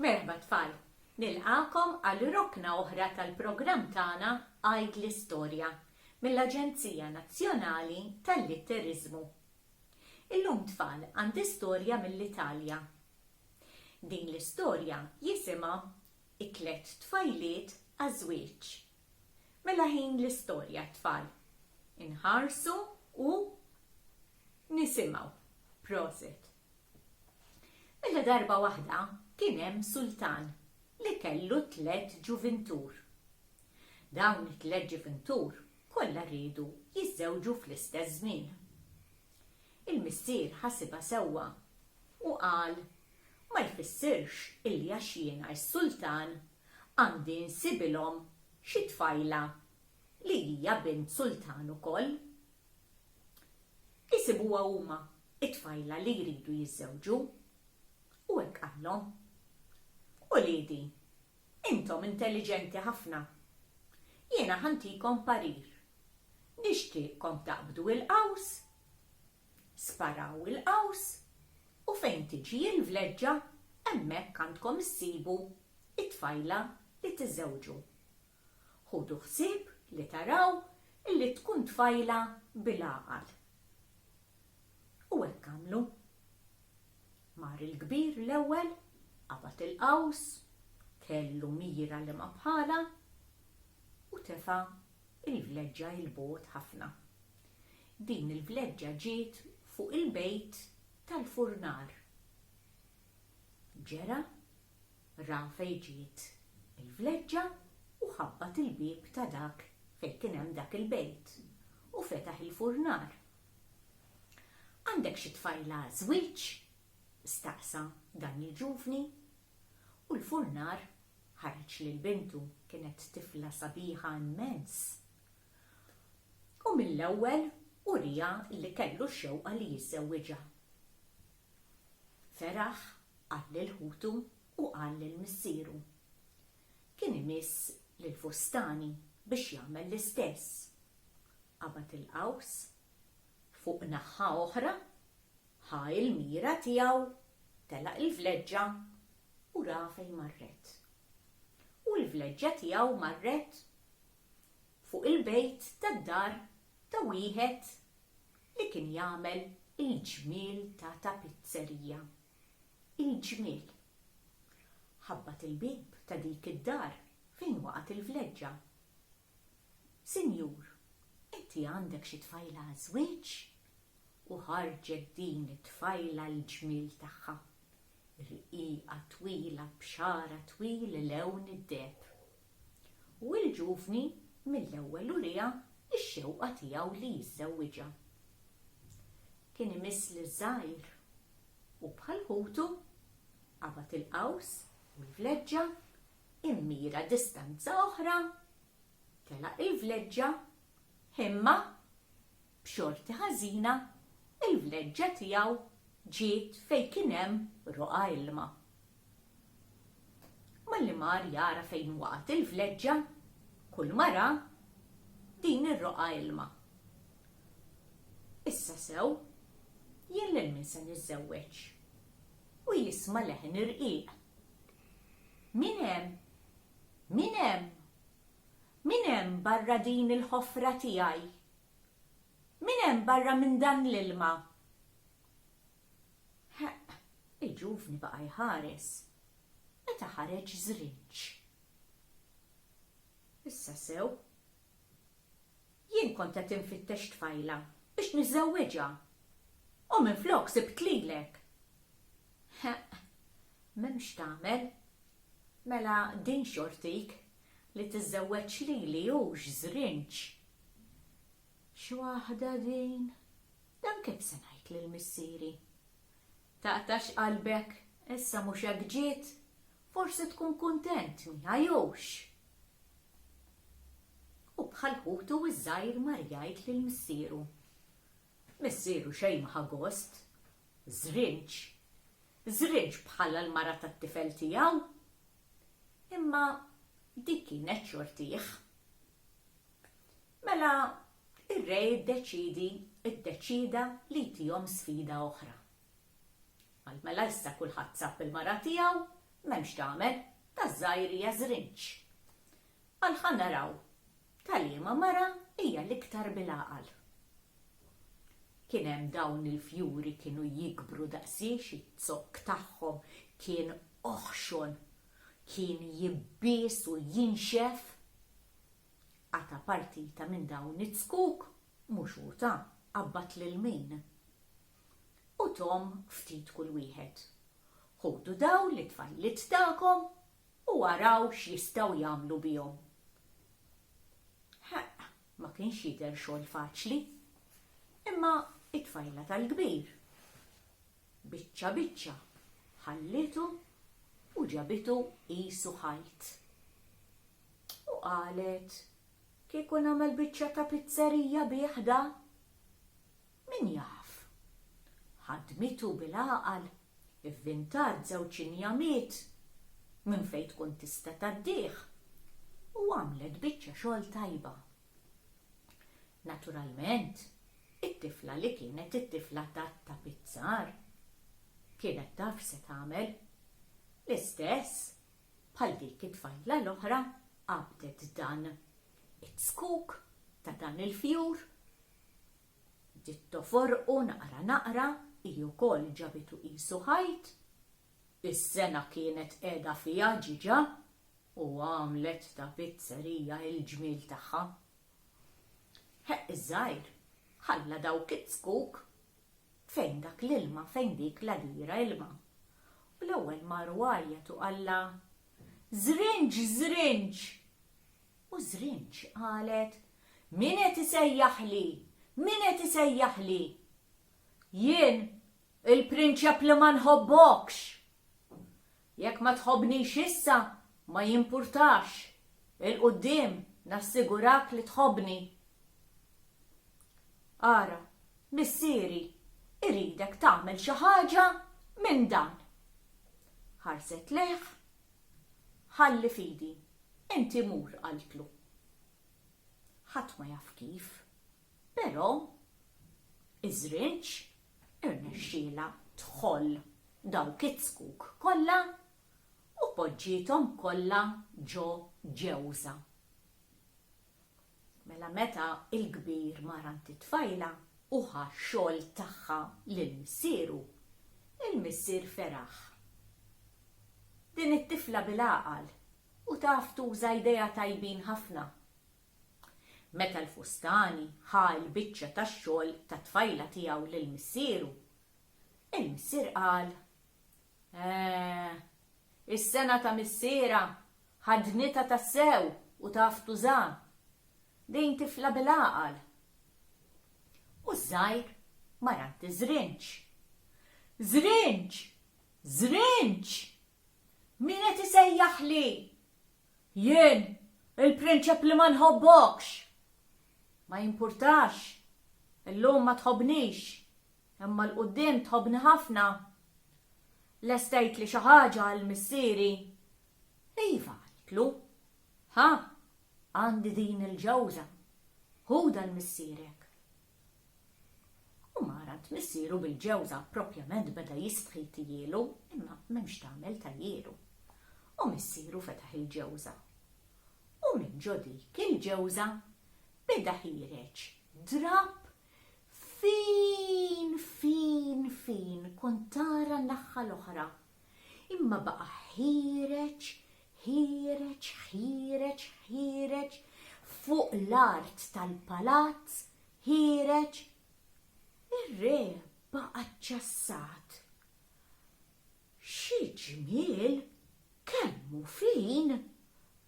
Merħba tfal, nilqakom għal rokna oħra tal-programm tagħna Għid l-Istorja mill-Aġenzija Nazzjonali tal-Litterizmu. Illum tfal għandi storja mill-Italja. Din l-istorja jisimha It-tlet tfajliet għaż-żwieġ. Mela ħin l-istorja tfal. Inħarsu u nisimgħu. Proset. Mela darba waħda kien hemm sultan li kellu 3 ġuventur. Dawn it-3 ġuventur kollha rridu jiżżewġu fl-istess żmien. Il-missier ħasibha sewwa u qal ma jfissirx illi għax jiena s-sultan għandi nsibilhom xi tfajla li hija bint sultan ukoll. Isibuha huma it-tfajla li jridu jiżżewġu u hekk qallhom. Uliedi, intom intelligenti ħafna. Jiena ħantikom parir. Nixtieqkom taqbdu il-qaws, sparaw il-qaws u fejn tiġi l-vleġġa hemmhekk għandkom issibu it-tfajla li tiżżewġu. Ħudu ħsieb li taraw illi tkun tfajla bil-għaqal. U hekk għamlu. Mar il-kbir l-ewwel qabad il-qaws, kellu mira li ma bħala u tefa' il-vleġġa il-bogħod ħafna. Din il-vleġġa ġiet fuq il-bejt tal-furnar. Ġera, ra fejn ġiet il-vleġġa u ħabbat il-bieb ta' dak fejn kien hemm dak il-bejt u fetaħ il-furnar. Għandek xi tfajla żwieġ? Staqsa dan il-ġuvni u l-furnar ħareġ lil bintu kienet tifla sabiħa immens. U mill-ewwel urija li kellu xewqa li jiżżewwiġha. Feraħ qal lil-ħutu u qal lill-missieru. Kien imiss lill-fustani biex jagħmel l-istess. Qabad il-qaws, fuq naħa oħra, ħa il-mira tiegħu, telaq il-vleġġa u ra fejn marret. U l-vleġġa tiegħu marret fuq il-bejt tad-dar ta' wieħed li kien jagħmel il-ġmiel ta' tapizzerija. Il-ġmiel. Ħabbat il-bieb ta' dik id-dar fejn waqgħet il-vleġġa. Sinjur, inti għandek xi tfajla żwieġ? U ħarġet din it-tfajla l-ġmiel tagħha. Rqiqa twila b'xara twil lewn id-deb. U l-ġuvni mill-ewwel urija ix-xewqa tiegħu li jiżżewwiġha. Kien imiss li żgħir u bħal-ħutu qabad il-qaws u l-vleġġa immira distanza oħra, telaq il-vleġġa imma b'xorti ħażina il-vleġġa tiegħu ġiet fejn kien hemm roqa ilma. Malli mar jara fejn waqgħet il-vleġġa, kull mara din ir-roqa ilma. Issa sew, jien lil min se niżżewweġ u jisma' leħen irqiq. Min hemm? Min hemm? Min hemm barra din il-ħofra tiegħi? Min hemm barra minn dan l-ilma? Il-ġuvni baqa' jħares meta ħareġ żrinġ. Issa sew, jien kont qed infittex tfajla biex niżżewweġha. U minflok sibt lilek. M'hemmx tagħmel, mela din xortik li tiżżewweġ lili hux żrinġ. Xi waħda din, dan kif se ngħid lill-missieri. Taqtax qalbek, issa mhux hekk ġiet, forsi tkun kuntent miegħi hux. U bħal-ħutu iż-żgħir mar jgħid lill-missieru. Missieru xejn ma ħagost, żrinġ bħala l-mara tat-tifel tiegħu. Imma dik kienet xortih. Mela ir-re iddeċida li tihom sfida oħra. Mela issa kulħadd sab il-mara tiegħu m'hemmx tagħmel, taż-żgħir hija żrinċ. Għalħan naraw, tal-liema mara hija l-iktar bil-għaqal. Kien hemm dawn il-fjuri kienu jikbru daqsiex it-zokk tagħhom kien oħxon, kien jibbies u jinxef. Għata partita minn dawn it-skuk mhux uta qabbat lil min. U tom ftit kull wieħed. Ħudu daw li tfajlit tagħkom u waraw x'jistgħu jagħmlu bihom. Ma kienx jidher xogħol faċli, imma it-tfajla tal-kbir. Biċċa biċċa ħallitu u ġabitu qisu ħajt. U qalet kieku nagħmel biċċa ta' pizzerija bieħda, min jaf? Ħadmitu bil-għaqal, ivvintat żewġ injamiet minn fejn tkun tista' taddih u għamlet biċċa xogħol tajba. Naturalment, it-tifla li kienet it-tifla ta' pizzar kienet taf se tagħmel l-istess bħal dik it-tfajla l-oħra qabdet dan it-skuk ta' dan il-fjur. Ġitto forqu naqra hi wkoll ġabitu qisu ħajt. Is-sena kienet qiegħda fiha ġiġa u għamlet ta' pizzerija il-ġmiel tagħha. Iż-żgħir ħalla dawk it-skuk fejn dak l-ilma, fejn dik l-għadira ilma. U l-ewwel marru għajjatu qalla żrinġ, żrinġ. U żrinġ qalet min qed isejjaħli, min qed isejjaħli? Jien il-prinċep li ma nħobbokx. Jekk ma tħobbnix issa ma jimpurtax. Il-qudiem nassigurak li tħobbni. Ara, missieri, iridek tagħmel xi ħaġa minn dan. Ħarset leħ, ħalli fidi, inti mur qaltlu. Ħadd ma jaf kif, però iż-żrinġ irnexxiela tħoll dawk it-skuk kollha u poġġiethom kollha ġo ġewża. Mela meta il-kbir marant it-tfajla u ħa xogħol tagħha lill-missieru, il-missier feraħ. Din it-tifla bil-għaqal u taf tuża idea tajbin ħafna. Meta l-fustani ħa l-biċċa tax-xogħol tat-tfajla tiegħu lill-missieru, il-missier qal: is-sena ta' missiera ħadnita tas-sew u taf tuża. Din tifla bil-għaqal. U żgħir marant iż-żrinġ. Żrinġ! Żrinġ! Min qed isejjaħli? Jien, il-prinċep li ma nħobbokx. Ma jimpurtax. Illum ma tħobbnix, imma l-qudiem tħobbni ħafna. Lestejt li xi ħaġa għall-missieri. Iva għaltlu. Ha? Għandi din il-ġewża, ħuda l-missierek. U marant missieru bil-ġewża propjament beda jistħi tijielu, imma m'hemmx tagħmel tajjieru. U missieru fetaħ il-ġewża. U minn ġodik il-ġewża beda ħireġ drab fin, fin, fin, kont tara n-naħħa l-oħra. Imma baqa ħireġ, ħireġ, ħireġ, ħireġ, fuq l-art tal-palazz, ħireġ. Ir-re baqa ċassat. Xi ġmiel kemmu fin,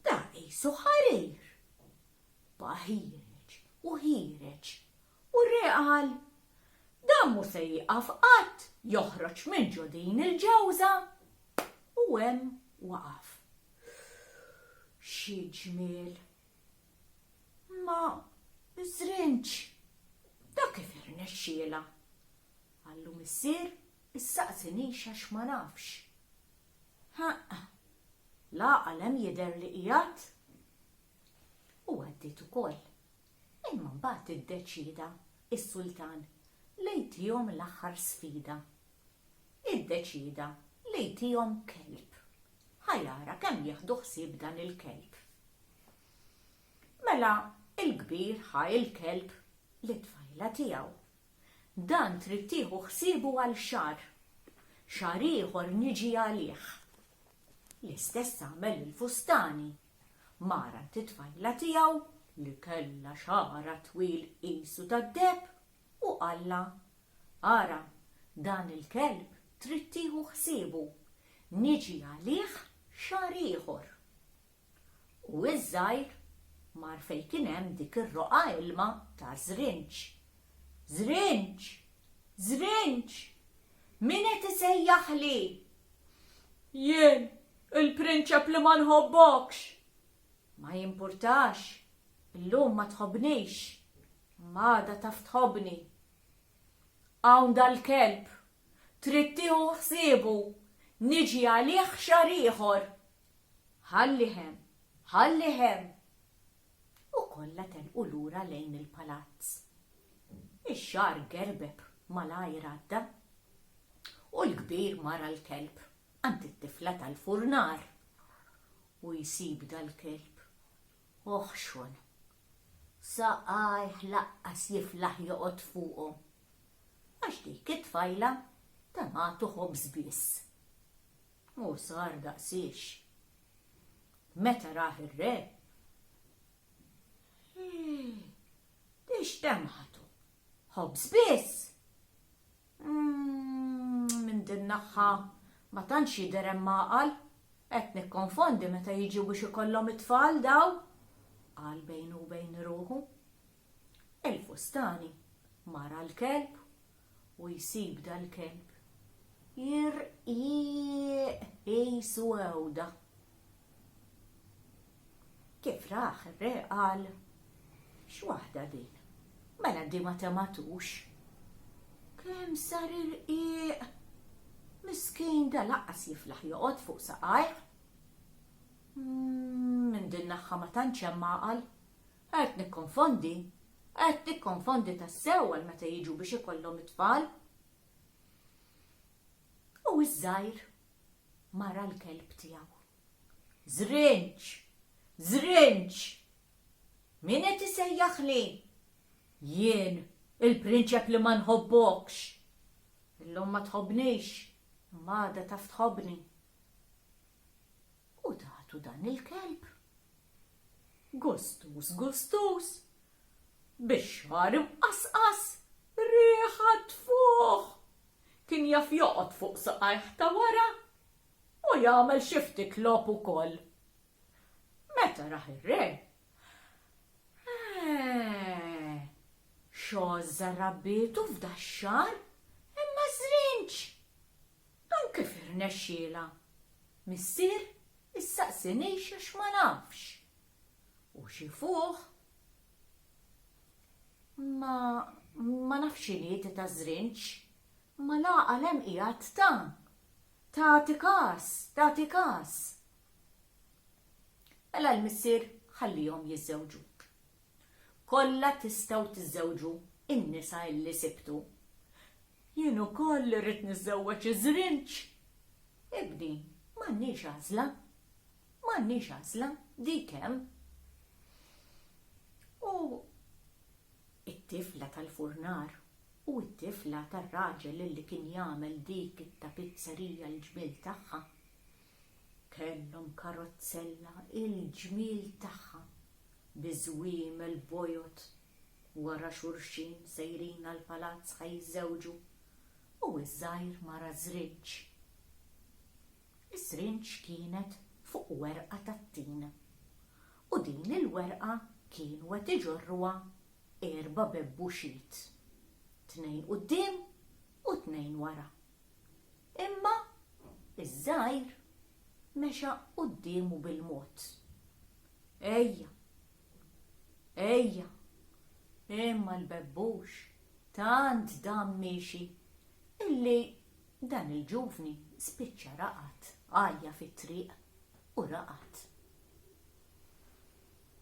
da qisu ħarir. Baqa ħireġ u ħireġ. U r-re qal, dan mhu se jieqaf qatt joħroġ minn ġodin il-ġewża. U hemm waqaf. Xi ġmiel. Ma żrinġ, da kif irnexxiela. Għallu missier issaqsinix għax ma nafx. Laqal hemm jidher li qiegħed. U għaddiet ukoll. Imma mbagħad iddeċida is-sultan li jtihom l-aħħar sfida. Iddeċida li jtihom kelb. ħajara kemm jieħdu ħsieb dan il-kelb. Mela il-kbir ħa il-kelb lit-tfajla tiegħu. Dan trid tieħu ħsiebu għal xahar. Xahar ieħor niġi għalih. L-istess għamel il-Fustani. Mara t-tfajla tiegħu li kellha xara twil qisu tad-deb u qalla: ara, dan il-kelb trid tieħu ħsiebu. Niġi għalih xahar ieħor. U iż-żgħir mar fejn kien hemm dik ir-roqa ilma ta' Żrinċ. Żrinċ! Żrinċ! Min qed isejjaħli? Jien, il-prinċep li ma nħobbokx. Ma jimpurtax, illum ma tħobbnix, m'għada taf tħobbni. Hawn dal-kelb, trid tieħu ħsiebu, niġi għalih xahar ieħor. Ħalli hemm. U kollha telqu lura lejn il-palazz. Ix-xahar gerbeb malajr għadda u l-kbir mara l-kelb għand it-tifla tal-furnar u jsib dal-kelb. Oħxon, saqajh laqqas jiflaħ joqgħod fuqhom. Għax dik it-tfajla tamatu ħobż biss. U sar daqsiex. Meta rah ir-re, dix temħatu, ħobż biss. Minn din naħħa ma tantx jidher hemm għaqal, qed nikkonfondi meta jiġu biex ikollhom it-tfal daw, qal bejnu u bejn ruħu. Il-Fustani mara l-kelb u jsib dal-kelb jirqiq qisu għewda. Kif raħ ir-re qal: x'waħda din? Mela di ma tematux. Kemm sar irqiq. Miskin da laqqas jiflaħ joqgħod fuq saqajh. Minn din naħħa ma tantx hemm għaqal. Qed nikkonfondi tas-sewwa meta jiġu biex ikollhom it-tfal. U iż-żgħir mara l-kelb tiegħu. Żrinċ! Żrinċ! Min qed isejjaħli? Jien, il-prinċep li ma nħobbokx. Illum ma tħobbnix, m'għada taf tħobbni. U tagħtu dan il-kelb. Gustus, bix-xahar imqasqas, rieħa tfuħ. Kien jaf joqgħod fuq saqajh ta' wara u jagħmel xi ftit logħob ukoll. Meta raħ ir-re, xogħża rabbietu f'dax-xahar imma Żrinċ. Dan kif irnexxiela? Missier issaqsinix għax ma nafx. U xi fuq ma nafx inieti ta' Żrinċ, ma l-għaqal hemm qiegħed tagħti każ. Mela l-missier ħallihom jiżżewġu. Kollha tistgħu tiżżewġu in-nisa illi sibtu. Jien ukoll irrid niżżewweġ iż-Żrinċ. Ibni, m'għandniex għażla, dik hemm. U it-tifla tal-furnar u t-tifla tar-raġel illi kien jagħmel dik it-tapizzerija l-ġmiel tagħha kellhom karozzella il-ġmiel tagħha biżwiem il-bojot wara xulxin sejrin għall-palazz ħajżewġu u iż-żgħir mara Żrinċ. Iż-Żrinċ kienet fuq werqa tat-tin u din il-werqa kienu qed iġorruha 4 bebbuxiet. 2 quddiem u 2 wara. Imma iż-żgħir mexa quddiemu bil-mod. Ejja, imma l-bebbux tant dan miexi illi dan il-ġuvni spiċċa raqat għajja fit-triq u raqat.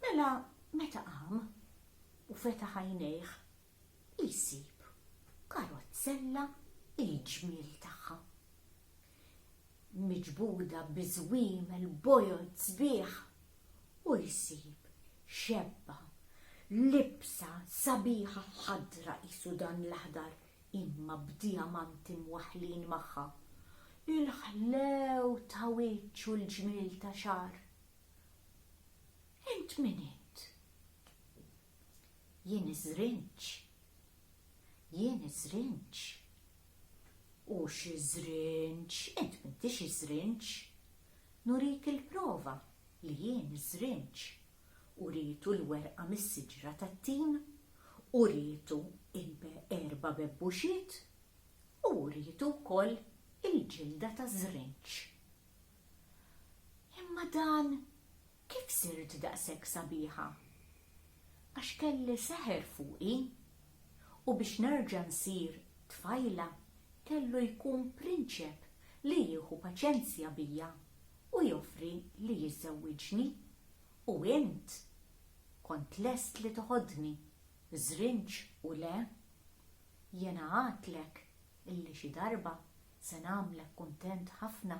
Mela meta qam u fetaħ għajnejh jsib karozzella il-ġmiel tagħha. miġbuda biżwiemel bojod sbieħ u jsib xebba libsa sabiħa ħadra qisu dan l-aħdar imma b'diamanti mwaħħlin magħha. Il-ħlew ta' wiċċ u l-ġmiel ta' xar. Int min int? Jien iż-żrinċ. U xi żrinċ, int m'intix iż-żrinċ. Nurik il-prova li jien iż-żrinċ. Uritu l-werqa mis-siġra tat-tin, uritu erba' bebbuxiet, u uritu wkoll il-ġilda ta' żrinċ. Imma dan kif sirt daqshekk sabiħa? Għax kelli seħer fuqi u biex nerġa' nsir tfajla kellu jkun prinċep li jieħu paċenzja bija u joffri li jiżżewwiġni u int kont lest li toħodni żrinċ u le. Jena għatlek illi xi darba se nagħmlek kuntent ħafna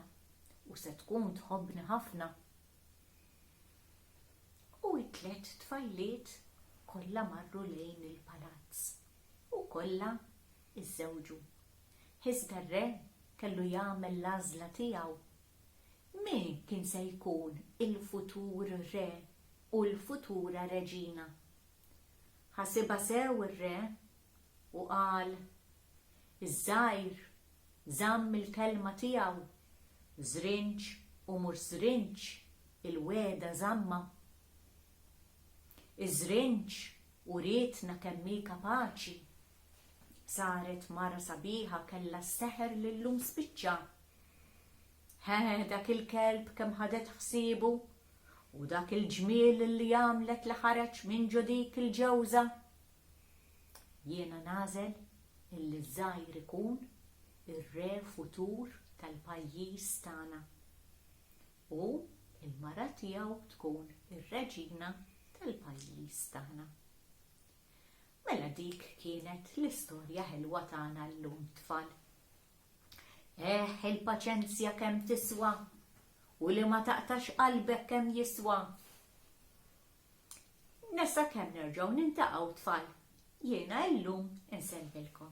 u se tkun tħobbni ħafna. U t-tlet tfajliet kollha marru lejn il-palazz u kollha iżżewġu. Iżda r-re kellu jagħmel l-għażla tiegħu. Min kien se jkun il-futur re u l-futura reġina? Ħasiba sew ir-re u qal: iż-żgħir żamm il-kelma tiegħu, żrinċ u mhux żrinċ il-wegħda żamma. Iż-żrinċ urietna kemm hi kapaċi. Saret mara sabiħa kellha s-seħer lillum spiċċa. Dak il-kelb kemm ħadet ħsiebu u dak il-ġmiel li għamlet li ħareġ minn dik il-ġewża. Jiena nażel illi żgħir ikun ir-re futur tal-pajjiż tagħna u l-mara tiegħu tkun ir-reġina tal-pajjiż tagħna. Mela dik kienet l-istorja ħelwa tagħna llum tfal. Il-paċenzja kemm tiswa u li ma taqtax qalbek kemm jiswa. Nessa kemm nerġgħu nintaqgħu tfal. Jiena llum insellilkom.